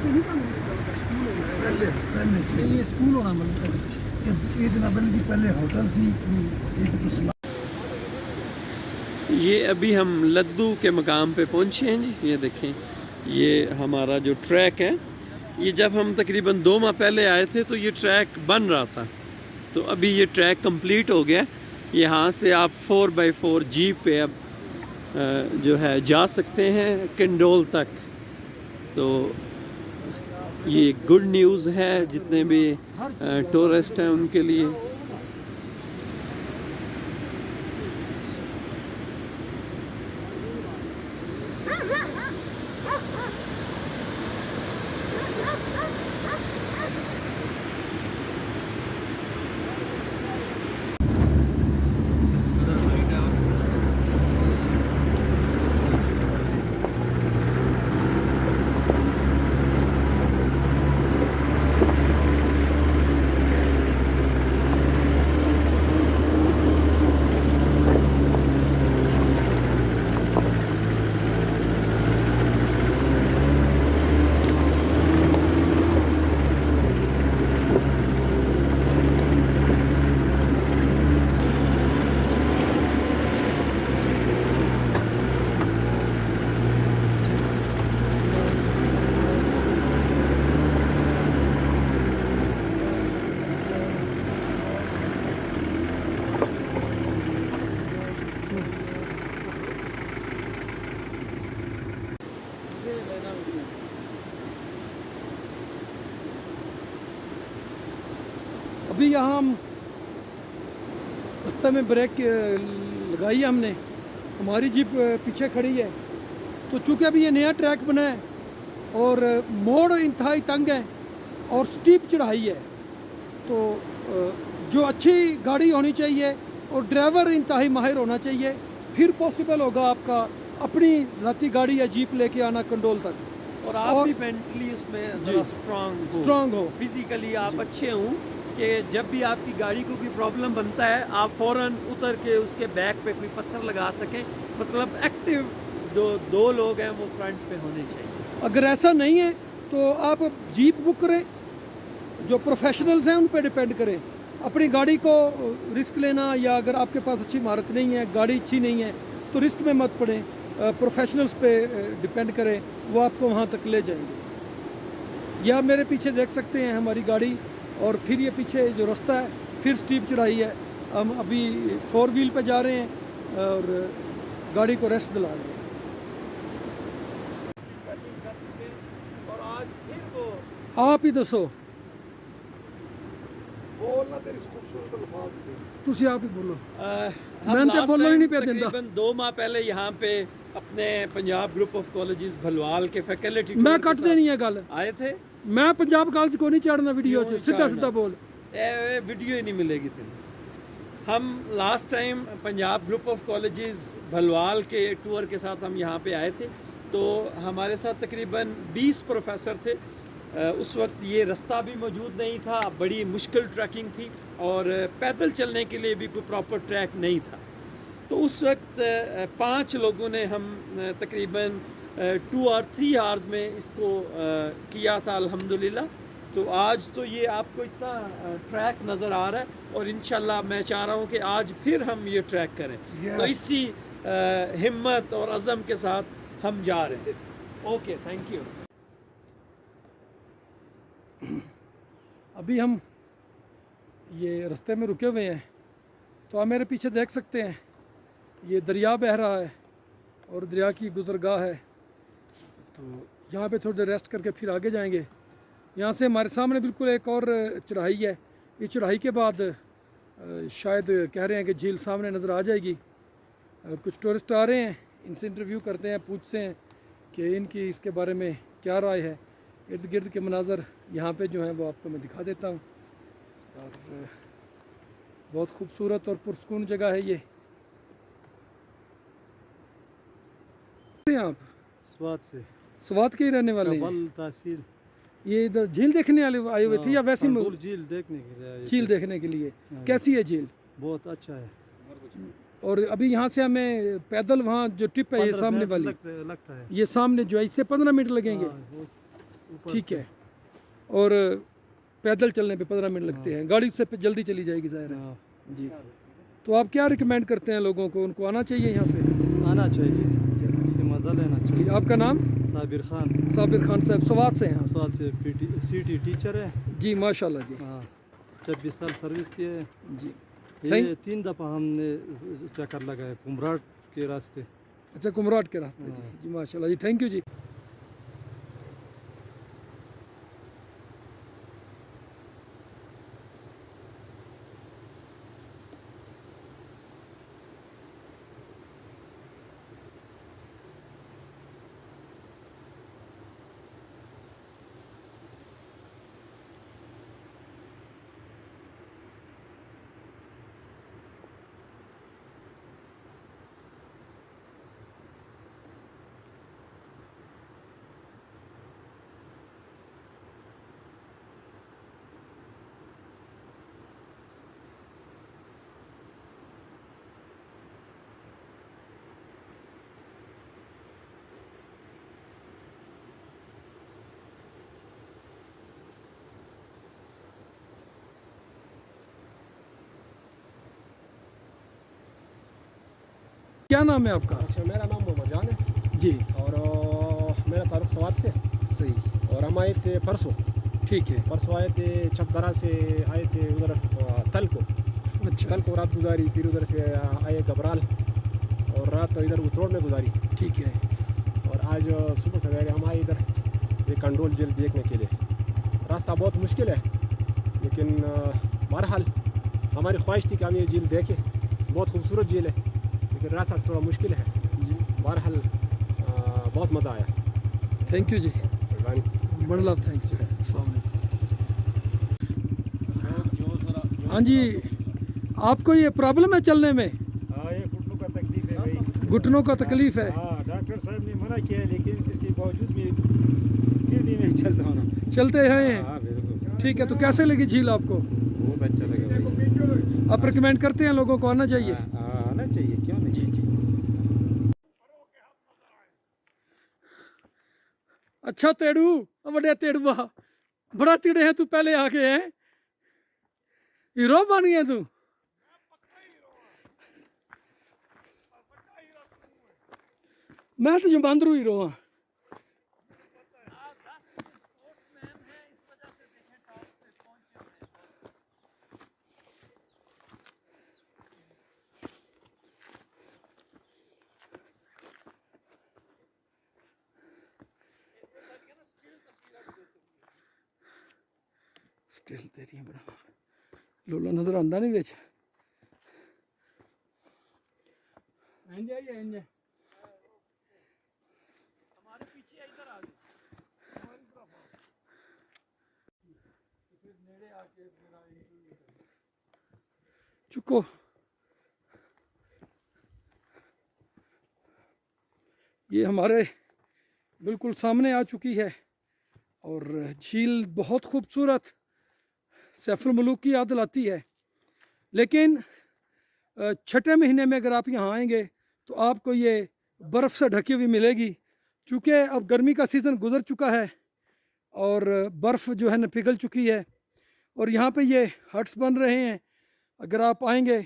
पे नहीं काम होता, स्कूल होना है पहले पहले से नहीं, ये स्कूल होना मतलब ये इतना पहले होटल सी ये तो ये अभी हम लद्दू के मकाम पे पहुँचे हैं जी। ये देखें, ये हमारा जो ट्रैक है, ये जब हम तकरीबन 2 माह पहले आए थे तो ये ट्रैक बन रहा था, तो अभी ये ट्रैक कंप्लीट हो गया। यहाँ से आप 4x4 जीप पे अब जो है जा सकते हैं कंडोल तक। तो ये गुड न्यूज़ है जितने भी टूरिस्ट हैं उनके लिए। अभी यहाँ हम रास्ते में ब्रेक लगाई है हमने, हमारी जीप पीछे खड़ी है। तो चूँकि अभी ये नया ट्रैक बना है और मोड़ इंतहाई तंग है और स्टीप चढ़ाई है, तो जो अच्छी गाड़ी होनी चाहिए और ड्राइवर इंतहाई माहिर होना चाहिए, फिर पॉसिबल होगा आपका अपनी ज़ाती गाड़ी या जीप लेके आना कंडोल तक। और आप भी मेंटली उसमें ज़रा स्ट्रांग हो, फिजिकली आप अच्छे हों कि जब भी आपकी गाड़ी को कोई प्रॉब्लम बनता है आप फ़ौरन उतर के उसके बैक पे कोई पत्थर लगा सकें। मतलब एक्टिव दो लोग हैं वो फ्रंट पे होने चाहिए। अगर ऐसा नहीं है तो आप जीप बुक करें, जो प्रोफेशनल्स हैं उन पे डिपेंड करें। अपनी गाड़ी को रिस्क लेना, या अगर आपके पास अच्छी महारत नहीं है, गाड़ी अच्छी नहीं है, तो रिस्क में मत पड़ें, प्रोफेशनल्स पे डिपेंड करें, वो आपको वहाँ तक ले जाएंगे। या मेरे पीछे देख सकते हैं हमारी गाड़ी, और फिर ये पीछे जो रास्ता है फिर स्टीप चढ़ाई है। हम अभी 4 व्हील पे जा रहे हैं और गाड़ी को रेस्ट दिला रहे हैं। और आज फिर वो आप ही दसो, बोलना तेरी खूबसूरत अल्फाज थे। तुसी आप ही बोलो। हम मैं तो last बोलना ही time नहीं पे देता। तकरीबन 2 माह पहले यहाँ पे अपने Punjab group of colleges Bhalwal के फैकल्टी मैं कट देनी है गल, आए थे। मैं पंजाब कॉलेज को नहीं चढ़ना वीडियो क्यों सीधा चढ़ना? सीधा बोल। वीडियो ही नहीं मिलेगी तेरी। हम last time Punjab group of colleges Bhalwal के टूर के साथ हम यहाँ पे आए थे, तो हमारे साथ तकरीबन 20 प्रोफेसर थे। उस वक्त ये रास्ता भी मौजूद नहीं था, बड़ी मुश्किल ट्रैकिंग थी और पैदल चलने के लिए भी कोई प्रॉपर ट्रैक नहीं था। तो उस वक्त 5 लोगों ने हम तकरीबन 2 और 3 आवर्स में इसको किया था अल्हम्दुलिल्लाह। तो आज तो ये आपको इतना ट्रैक नज़र आ रहा है और इंशाल्लाह मैं चाह रहा हूँ कि आज फिर हम ये ट्रैक करें। तो इसी हिम्मत और अज़म के साथ हम जा रहे हैं। Okay, thank you. अभी हम ये रास्ते में रुके हुए हैं, तो आप मेरे पीछे देख सकते हैं ये दरिया बह रहा है और दरिया की गुज़रगाह है। तो यहाँ पे थोड़ी देर रेस्ट करके फिर आगे जाएंगे। यहाँ से हमारे सामने बिल्कुल एक और चढ़ाई है। इस चढ़ाई के बाद शायद कह रहे हैं कि झील सामने नज़र आ जाएगी। कुछ टूरिस्ट आ रहे हैं, इनसे इंटरव्यू करते हैं, पूछते हैं कि इनकी इसके बारे में क्या राय है। इर्द गिर्द के मनाज़र यहाँ पे जो हैं वो आपको मैं दिखा देता हूँ। और बहुत खूबसूरत और पुरसकून जगह है ये। आप स्वाद से स्वात के ही रहने वाले हैं। कबल तहसील ये इधर झील देखने वाले आए हुए थे या वैसे ही खरबूल झील देखने के लिए आए झील थे। देखने के लिए? कैसी है झील? बहुत अच्छा है। और अभी यहाँ से हमें पैदल वहाँ जो ट्रिप है ये 15 सामने मिनट वाली, लगता है। ये सामने जो है इससे 15 मिनट लगेंगे। हाँ, ऊपर ठीक से। है। और पैदल चलने पे 15 मिनट लगते हैं, गाड़ी से जल्दी चली जाएगी ज़ाहिर है। हाँ, जी। तो आप क्या रिकमेंड करते हैं लोगों को, उनको आना चाहिए यहाँ पे? आना चाहिए, इससे मज़ा लेना जी, चाहिए। आपका नाम? साबिर खान, साबिर खान साहब, स्वात से हैं? स्वाद से सीटी टीचर है। जी माशाल्लाह जी। हाँ, 26 साल सर्विस की है। जी। ये 3 दफ़ा हमने चक्कर लगाए कुमराट के रास्ते। अच्छा, कुमराट के रास्ते। जी जी माशाल्लाह जी, थैंक यू जी। क्या नाम है आपका? अच्छा, मेरा नाम मोहम्मद जान है जी। और मेरा ताल्लुक स्वात से। सही। और हम आए थे परसों। ठीक है। परसों आए थे चकदरा से, आए थे उधर तल को। अच्छा। तल को रात गुजारी, फिर उधर से आए घबराल और रात इधर उतरोड़ में गुजारी। ठीक है। और आज सुबह सवेरे हम आए इधर ये कंडोल झील देखने के लिए। रास्ता बहुत मुश्किल है, लेकिन बहरहाल हमारी ख्वाहिश थी कि हम ये झील देखें। बहुत खूबसूरत झील है, लेकिन रास्ता थोड़ा मुश्किल है। जी। बहरहाल बहुत मज़ा आया। थैंक यू जी, मेहरबानी। बड़ा लाभ, थैंक्स जी। अस्सलाम वालेकुम। हाँ जी, आपको ये प्रॉब्लम है चलने में? हाँ, ये घुटनों का तकलीफ है भाई। घुटनों का तकलीफ है? हाँ, डॉक्टर साहब ने मना किया है, लेकिन इसके बावजूद भी फिर भी मैं चलता हूँ ना। चलते हैं? हाँ बिल्कुल, ठीक है। तो कैसे लगी झील आपको? बहुत अच्छा लगा भाई। आप रिकमेंड करते हैं लोगों को आना चाहिए? हाँ, आना चाहिए, क्यों नहीं। जी जी। अच्छा तेड़ू, बड़े तेड़ुआ, बड़ा तिड़े है तू, पहले आ गए हैं, हीरो बन गया तू। मैं तो जमांदरू हीरो हाँ। स्टिल तेरी बड़ा लोला नजर आंदा नहीं बेच। चुको। ये हमारे बिल्कुल सामने आ चुकी है और झील बहुत खूबसूरत सैफुल मलूक की याद दिलाती है। लेकिन छठे महीने में अगर आप यहाँ आएंगे तो आपको ये बर्फ़ से ढकी हुई मिलेगी, क्योंकि अब गर्मी का सीज़न गुज़र चुका है और बर्फ़ जो है ना पिघल चुकी है। और यहाँ पे ये हट्स बन रहे हैं। अगर आप आएंगे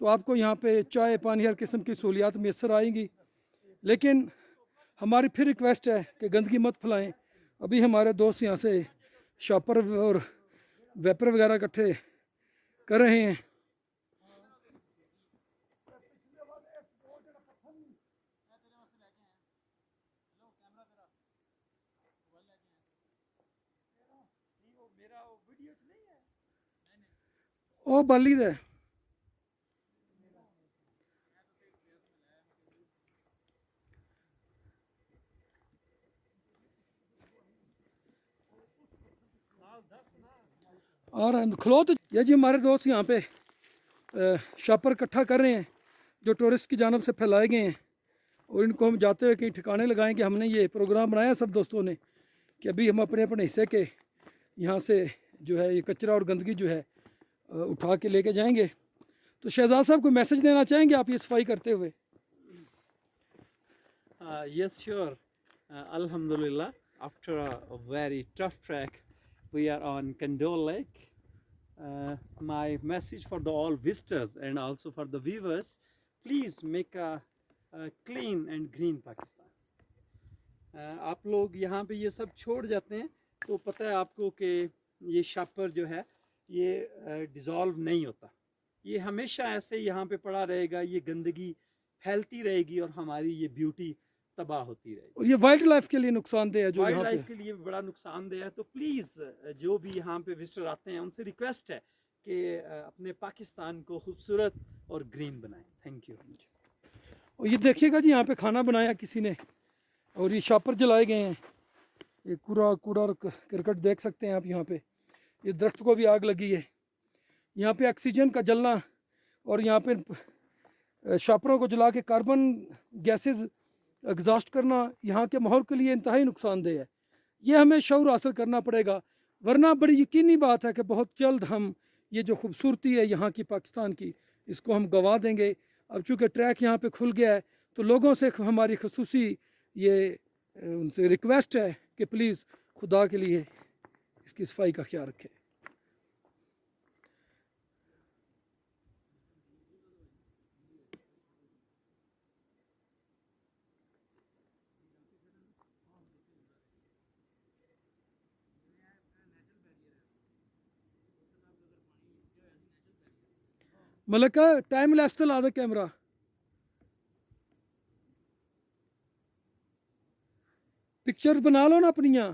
तो आपको यहाँ पे चाय पानी हर किस्म की सहूलियात मैसर आएंगी। लेकिन हमारी फिर रिक्वेस्ट है कि गंदगी मत फैलाएं। अभी हमारे दोस्त यहाँ से शॉपर और वेपर वगैरह इकट्ठे कर रहे हैं। ओ बाली दे और खलो तो ये जी हमारे दोस्त यहाँ पे शॉपर इकट्ठा कर रहे हैं जो टूरिस्ट की जानब से फैलाए गए हैं, और इनको हम जाते हुए कहीं ठिकाने लगाएं कि हमने ये प्रोग्राम बनाया सब दोस्तों ने कि अभी हम अपने अपने हिस्से के यहाँ से जो है ये कचरा और गंदगी जो है उठा के लेके जाएंगे। तो शहजाद साहब को मैसेज देना चाहेंगे आप ये सफाई करते हुए? यस श्योर, अल्हम्दुलिल्लाह। after a very tough trek, we are on Kandol Lake. My message for the all visitors and also for the viewers, please make a clean and green Pakistan. आप लोग यहाँ पे ये सब छोड़ जाते हैं तो पता है आपको कि ये शापर जो है ये डिज़ोल्व नहीं होता, ये हमेशा ऐसे यहाँ पे पड़ा रहेगा, ये गंदगी फैलती रहेगी और हमारी ये ब्यूटी तबाह होती रहेगी और ये वाइल्ड लाइफ के लिए नुकसानदेह है जो वाइल्ड यहाँ पे लाइफ के लिए बड़ा नुकसानदेह है। तो प्लीज़ जो भी यहाँ पे विजिटर आते हैं उनसे रिक्वेस्ट है कि अपने पाकिस्तान को खूबसूरत और ग्रीन बनाएं। Thank you. और ये देखिएगा जी यहाँ पे खाना बनाया किसी ने और ये शापर जलाए गए हैं, ये कूड़ा कूड़ा और करकट देख सकते हैं आप यहाँ पे, ये दरख्त को भी आग लगी है, यहाँ पे ऑक्सीजन का जलना और यहाँ पे शापरों को जला के कार्बन गैसेस एग्जॉस्ट करना यहाँ के माहौल के लिए इंतहाई नुकसानदेह है। ये हमें शऊर हासिल करना पड़ेगा, वरना बड़ी यकीनी बात है कि बहुत जल्द हम ये जो खूबसूरती है यहाँ की पाकिस्तान की, इसको हम गंवा देंगे। अब चूँकि ट्रैक यहाँ पे खुल गया है तो लोगों से हमारी खसूसी ये उनसे रिक्वेस्ट है कि प्लीज़ खुदा के लिए इसकी सफाई का ख्याल रखें। मलका टाइम लैप्स ला दे कैमरा, पिक्चर्स बना लो ना अपनियां।